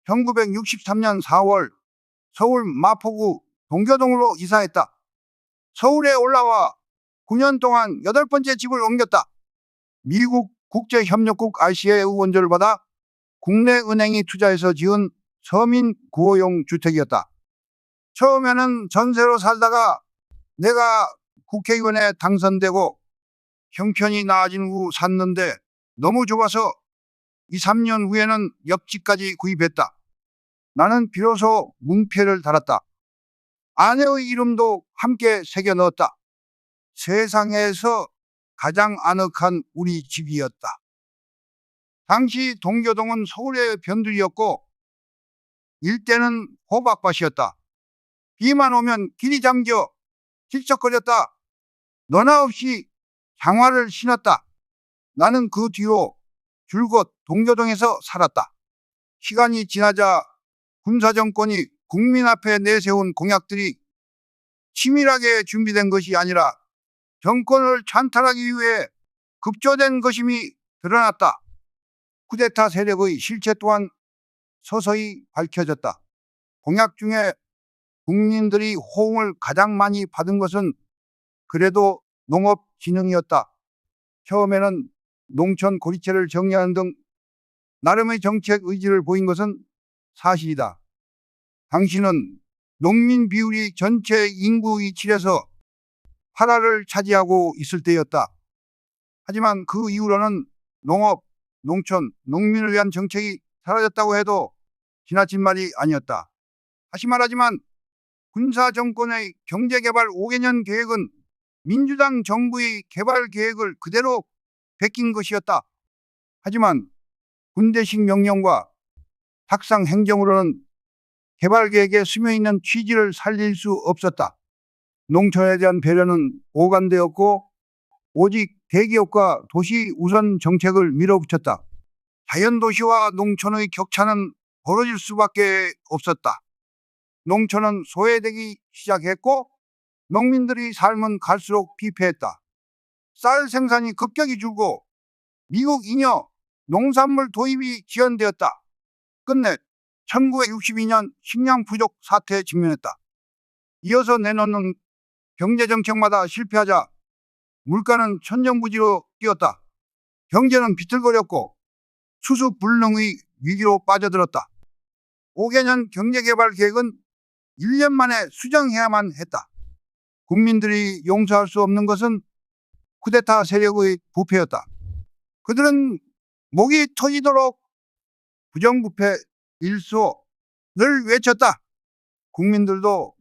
1963년 4월 서울 마포구 동교동으로 이사했다. 서울에 올라와 9년 동안 8번째 집을 옮겼다. 미국 국제협력국 RCA 원조를 받아 국내 은행이 투자해서 지은 서민 구호용 주택이었다. 처음에는 전세로 살다가 내가 국회의원에 당선되고 형편이 나아진 후 샀는데 너무 좁아서 2, 3년 후에는 옆집까지 구입했다. 나는 비로소 문패를 달았다. 아내의 이름도 함께 새겨 넣었다. 세상에서 가장 아늑한 우리 집이었다. 당시 동교동은 서울의 변두리였고 일대는 호박밭이었다. 비만 오면 길이 잠겨 질척거렸다. 너나 없이 장화를 신었다. 나는 그 뒤로 줄곧 동교동에서 살았다. 시간이 지나자 군사정권이 국민 앞에 내세운 공약들이 치밀하게 준비된 것이 아니라 정권을 찬탈하기 위해 급조된 것임이 드러났다. 쿠데타 세력의 실체 또한 서서히 밝혀졌다. 공약 중에 국민들이 호응을 가장 많이 받은 것은 그래도 농업진흥이었다. 처음에는 농촌 고리채를 정리하는 등 나름의 정책 의지를 보인 것은 사실이다. 당시는 농민 비율이 전체 인구의 7에서 8화를 차지하고 있을 때였다. 하지만 그 이후로는 농업, 농촌, 농민을 위한 정책이 사라졌다고 해도 지나친 말이 아니었다. 다시 말하지만 군사정권의 경제개발 5개년 계획은 민주당 정부의 개발 계획을 그대로 베낀 것이었다. 하지만 군대식 명령과 탁상 행정으로는 개발 계획에 스며있는 취지를 살릴 수 없었다. 농촌에 대한 배려는 오간되었고 오직 대기업과 도시 우선 정책을 밀어붙였다. 자연도시와 농촌의 격차는 벌어질 수밖에 없었다. 농촌은 소외되기 시작했고 농민들의 삶은 갈수록 피폐했다. 쌀 생산이 급격히 줄고 미국 잉여 농산물 도입이 지연되었다. 끝내 1962년 식량 부족 사태에 직면했다. 이어서 내놓는 경제정책마다 실패하자 물가는 천정부지로 뛰었다. 경제는 비틀거렸고 수습불능의 위기로 빠져들었다. 5개년 경제개발 계획은 1년 만에 수정해야만 했다. 국민들이 용서할 수 없는 것은 쿠데타 세력의 부패였다. 그들은 목이 터지도록 부정부패 일소를 외쳤다. 국민들도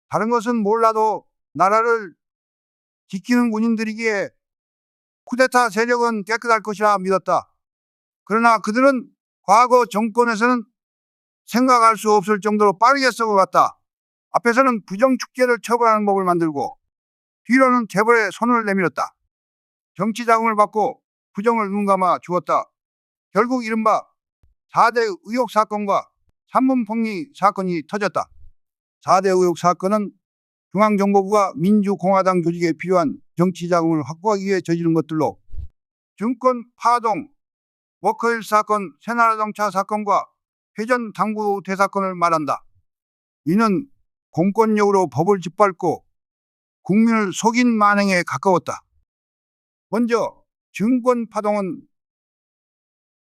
다른 것은 몰라도 나라를 지키는 군인들이기에 쿠데타 세력은 깨끗할 것이라 믿었다. 그러나 그들은 과거 정권에서는 생각할 수 없을 정도로 빠르게 썩어갔다. 앞에서는 부정축제를 처벌하는 법을 만들고 뒤로는 재벌에 손을 내밀었다. 정치 자금을 받고 부정을 눈감아 주었다. 결국 이른바 4대 의혹 사건과 산문폭리 사건이 터졌다. 4대 의혹 사건은 중앙정보부가 민주공화당 조직에 필요한 정치 자금을 확보하기 위해 저지른 것들로 증권 파동, 워커힐 사건, 새나라자동차 사건과 회전 당구 대사건을 말한다. 이는 공권력으로 법을 짓밟고 국민을 속인 만행에 가까웠다. 먼저 증권 파동은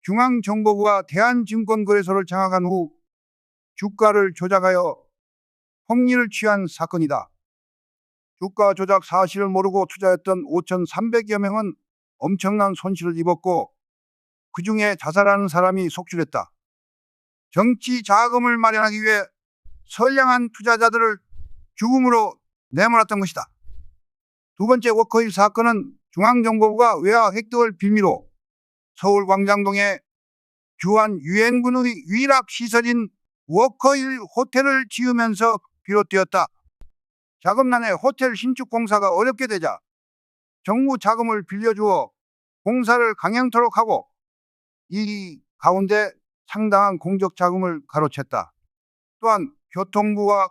중앙정보부가 대한증권거래소를 장악한 후 주가를 조작하여 폭리를 취한 사건이다. 주가 조작 사실을 모르고 투자했던 5,300여 명은 엄청난 손실을 입었고 그 중에 자살하는 사람이 속출했다. 정치 자금을 마련하기 위해 선량한 투자자들을 죽음으로 내몰았던 것이다. 두 번째 워커힐 사건은 중앙정보부가 외화 획득을 빌미로 서울 광장동에 주한 유엔군의 위락시설인 워커힐 호텔을 지으면서 비롯되었다. 자금난에 호텔 신축 공사가 어렵게 되자 정부 자금을 빌려주어 공사를 강행토록 하고 이 가운데 상당한 공적 자금을 가로챘다. 또한 교통부와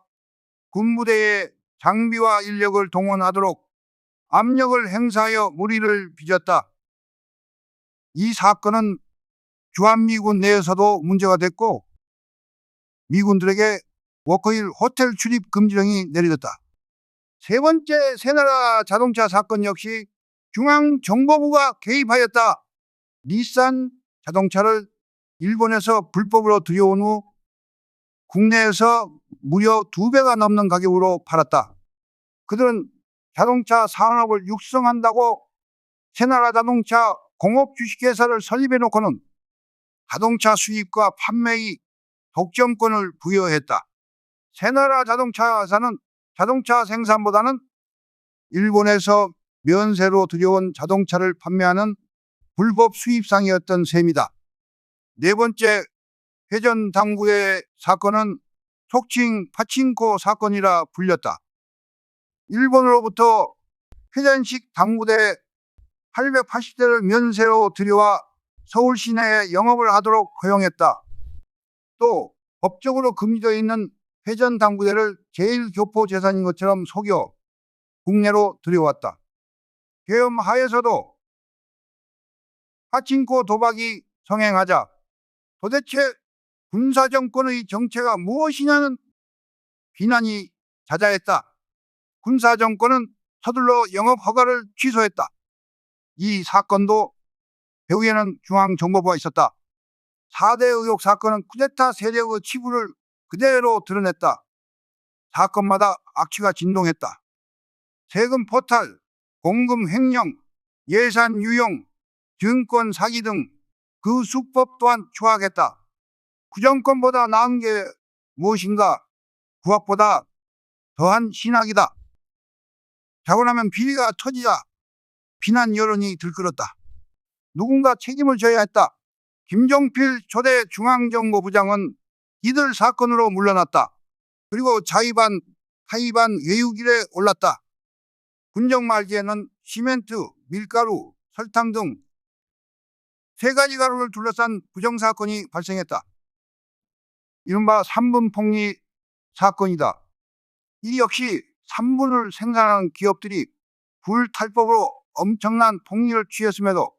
군부대의 장비와 인력을 동원하도록 압력을 행사하여 물의를 빚었다. 이 사건은 주한미군 내에서도 문제가 됐고 미군들에게 워커힐 호텔 출입 금지령이 내려졌다. 세 번째 새나라 자동차 사건 역시 중앙정보부가 개입하였다. 닛산 자동차를 일본에서 불법으로 들여온 후 국내에서 무려 2배가 넘는 가격으로 팔았다. 그들은 자동차 산업을 육성한다고 새나라 자동차 공업 주식회사를 설립해놓고는 자동차 수입과 판매의 독점권을 부여했다. 새나라 자동차사는 자동차 생산보다는 일본에서 면세로 들여온 자동차를 판매하는 불법 수입상이었던 셈이다. 네 번째 회전 당구의 사건은 속칭 파친코 사건이라 불렸다. 일본으로부터 회전식 당구대 880대를 면세로 들여와 서울 시내에 영업을 하도록 허용했다. 또 법적으로 금지되어 있는 회전 당구대를 제1교포 재산인 것처럼 속여 국내로 들여왔다. 계엄하에서도 파친코 도박이 성행하자 도대체 군사정권의 정체가 무엇이냐는 비난이 자자했다. 군사정권은 서둘러 영업 허가를 취소했다. 이 사건도 배후에는 중앙정보부가 있었다. 4대 의혹 사건은 쿠데타 세력의 치부를 그대로 드러냈다. 사건마다 악취가 진동했다. 세금 포탈, 공금 횡령, 예산 유용, 증권 사기 등 그 수법 또한 추악했다. 구정권보다 나은 게 무엇인가? 구악보다 더한 신학이다. 자고 나면 비리가 터지자 비난 여론이 들끓었다. 누군가 책임을 져야 했다. 김종필 초대 중앙정보부장은 이들 사건으로 물러났다. 그리고 자의반, 타의반 외유길에 올랐다. 군정 말기에는 시멘트, 밀가루, 설탕 등 3가지 가루를 둘러싼 부정사건이 발생했다. 이른바 3분 폭리 사건이다. 이 역시 3분을 생산하는 기업들이 불탈법으로 엄청난 폭리를 취했음에도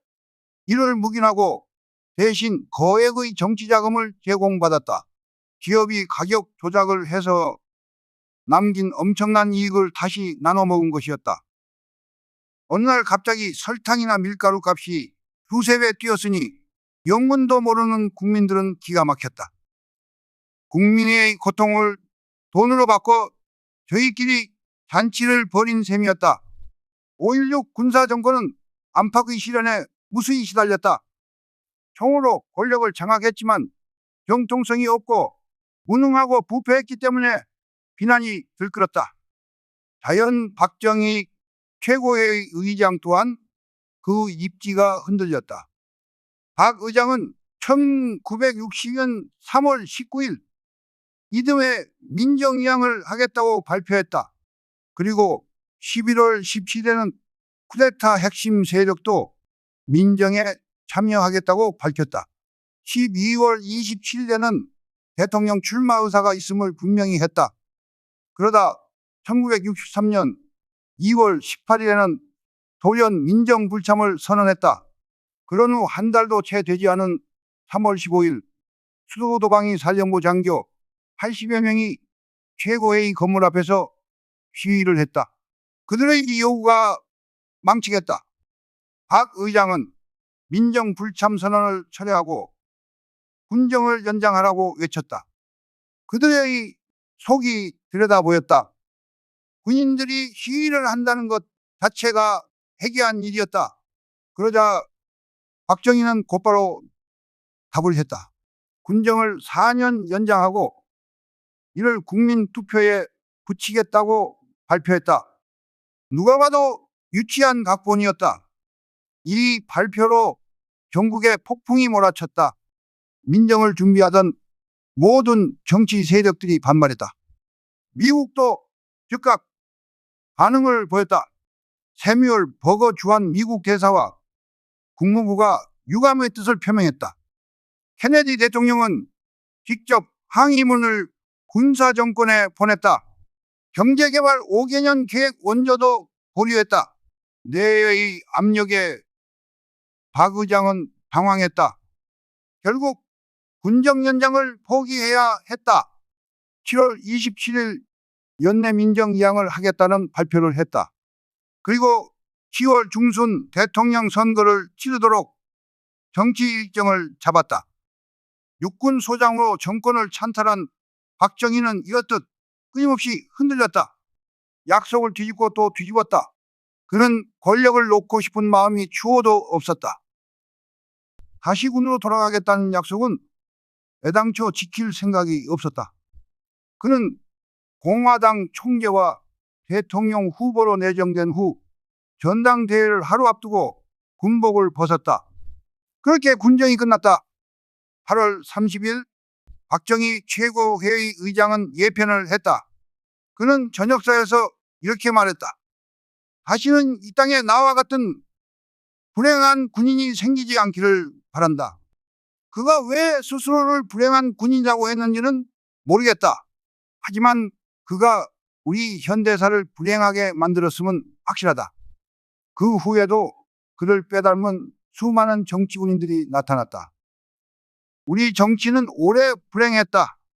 이를 묵인하고 대신 거액의 정치자금을 제공받았다. 기업이 가격 조작을 해서 남긴 엄청난 이익을 다시 나눠 먹은 것이었다. 어느 날 갑자기 설탕이나 밀가루 값이 2~3배 뛰었으니 영문도 모르는 국민들은 기가 막혔다. 국민의 고통을 돈으로 바꿔 저희끼리 잔치를 벌인 셈이었다. 5.16 군사정권은 안팎의 시련에 무수히 시달렸다. 총으로 권력을 장악했지만 정통성이 없고 무능하고 부패했기 때문에 비난이 들끓었다. 자연 박정희 최고의 의장 또한 그 입지가 흔들렸다. 박 의장은 1960년 3월 19일 이듬해 민정이양을 하겠다고 발표했다. 그리고 11월 17일에는 쿠데타 핵심 세력도 민정에 참여하겠다고 밝혔다. 12월 27일에는 대통령 출마 의사가 있음을 분명히 했다. 그러다 1963년 2월 18일에는 돌연 민정불참을 선언했다. 그런 후 한 달도 채 되지 않은 3월 15일 수도도방위 사령부 장교 80여 명이 최고회의 건물 앞에서 시위를 했다. 그들의 이 요구가 망치겠다. 박 의장은 민정불참 선언을 철회하고 군정을 연장하라고 외쳤다. 그들의 속이 들여다보였다. 군인들이 시위를 한다는 것 자체가 해괴한 일이었다. 그러자 박정희는 곧바로 답을 했다. 군정을 4년 연장하고 이를 국민투표에 붙이겠다고 발표했다. 누가 봐도 유치한 각본이었다. 이 발표로 전국에 폭풍이 몰아쳤다. 민정을 준비하던 모든 정치 세력들이 반발했다. 미국도 즉각 반응을 보였다. 세뮤얼 버거 주한 미국 대사와 국무부가 유감의 뜻을 표명했다. 케네디 대통령은 직접 항의문을 군사정권에 보냈다. 경제개발 5개년 계획 원조도 보류했다. 내의 압력에 박 의장은 당황했다. 결국 군정 연장을 포기해야 했다. 7월 27일 연내민정 이양을 하겠다는 발표를 했다. 그리고 10월 중순 대통령 선거를 치르도록 정치 일정을 잡았다. 육군 소장으로 정권을 찬탈한 박정희는 이렇듯 끊임없이 흔들렸다. 약속을 뒤집고 또 뒤집었다. 그는 권력을 놓고 싶은 마음이 추호도 없었다. 다시 군으로 돌아가겠다는 약속은 애당초 지킬 생각이 없었다. 그는 공화당 총재와 대통령 후보로 내정된 후 전당대회를 하루 앞두고 군복을 벗었다. 그렇게 군정이 끝났다. 8월 30일 박정희 최고회의 의장은 예편을 했다. 그는 전역사에서 이렇게 말했다. 다시는 이 땅에 나와 같은 불행한 군인이 생기지 않기를 바란다. 그가 왜 스스로를 불행한 군인이라고 했는지는 모르겠다. 하지만 그가 우리 현대사를 불행하게 만들었음은 확실하다. 그 후에도 그를 빼닮은 수많은 정치군인들이 나타났다. 우리 정치는 오래 불행했다.